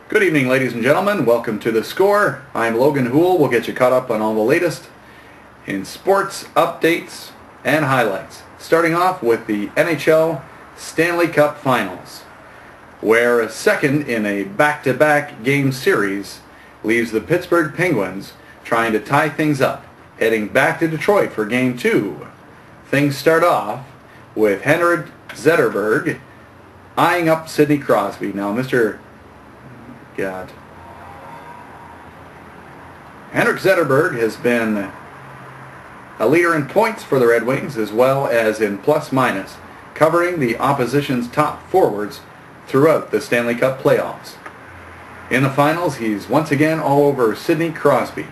Good evening, ladies and gentlemen. Welcome to The Score. I'm Logan Houle. We'll get you caught up on all the latest in sports updates and highlights. Starting off with the NHL Stanley Cup Finals, where a second in a back-to-back game series leaves the Pittsburgh Penguins trying to tie things up, heading back to Detroit for Game 2. Things start off with Henrik Zetterberg eyeing up Sidney Crosby. Now, Henrik Zetterberg has been a leader in points for the Red Wings as well as in plus-minus, covering the opposition's top forwards throughout the Stanley Cup playoffs. In the finals, he's once again all over Sidney Crosby.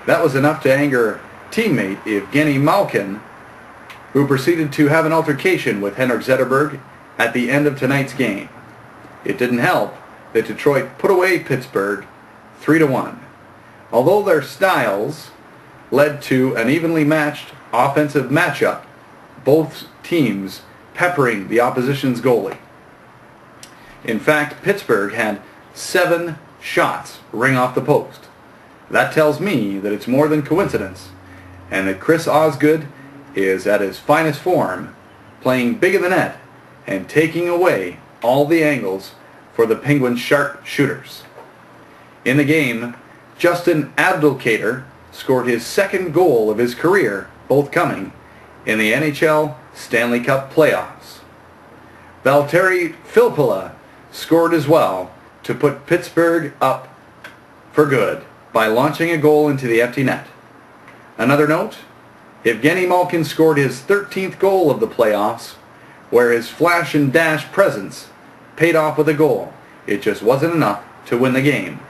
That was enough to anger teammate Evgeny Malkin, who proceeded to have an altercation with Henrik Zetterberg at the end of tonight's game. It didn't help that Detroit put away Pittsburgh 3-1. Although their styles led to an evenly matched offensive matchup, both teams peppering the opposition's goalie. In fact, Pittsburgh had 7 shots ring off the post. That tells me that it's more than coincidence, and that Chris Osgood is at his finest form, playing big in the net and taking away all the angles for the Penguins' sharp shooters. In the game, Justin Abdelkader scored his second goal of his career, both coming in the NHL Stanley Cup playoffs. Valtteri Filppula scored as well to put Pittsburgh up for good by launching a goal into the empty net. Another note, Evgeny Malkin scored his 13th goal of the playoffs, where his flash and dash presence paid off with a goal. It just wasn't enough to win the game.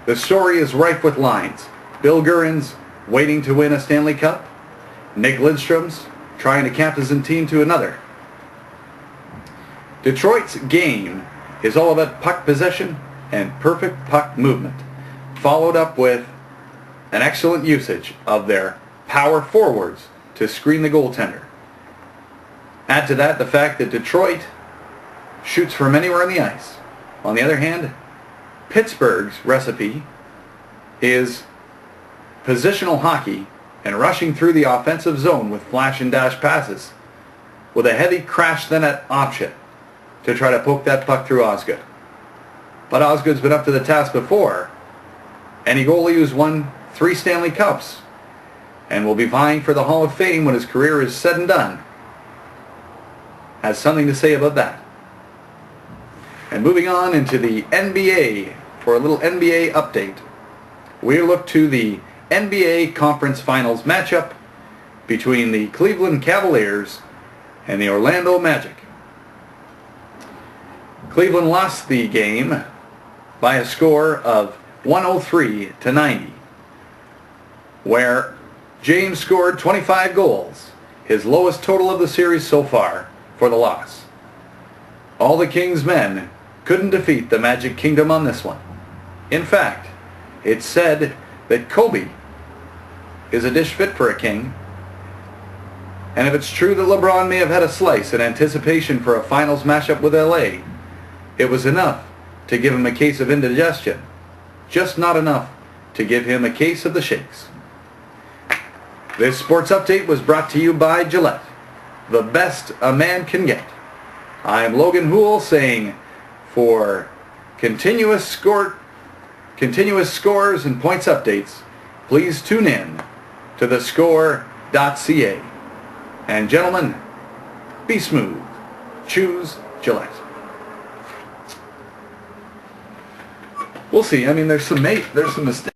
The story is rife with lines. Bill Guerin's waiting to win a Stanley Cup. Nick Lidstrom's trying to captain his team to another. Detroit's game is all about puck possession and perfect puck movement, followed up with an excellent usage of their power forwards to screen the goaltender. Add to that the fact that Detroit shoots from anywhere on the ice. On the other hand, Pittsburgh's recipe is positional hockey and rushing through the offensive zone with flash and dash passes with a heavy crash the net option to try to poke that puck through Osgood. But Osgood's been up to the task before. Any goalie who's won 3 Stanley Cups and will be vying for the Hall of Fame when his career is said and done has something to say about that. And moving on into the NBA for a little NBA update, we look to the NBA Conference Finals matchup between the Cleveland Cavaliers and the Orlando Magic. Cleveland lost the game by a score of 103-90, where James scored 25 goals, his lowest total of the series so far, for the loss. All the Kings men couldn't defeat the Magic Kingdom on this one. In fact, it's said that Kobe is a dish fit for a king, and if it's true that LeBron may have had a slice in anticipation for a finals matchup with LA, it was enough to give him a case of indigestion, just not enough to give him a case of the shakes. This sports update was brought to you by Gillette, the best a man can get. I'm Logan Houle saying, for continuous scores and points updates, please tune in to thescore.ca. And gentlemen, be smooth. Choose Gillette. We'll see. I mean, there's some mistakes.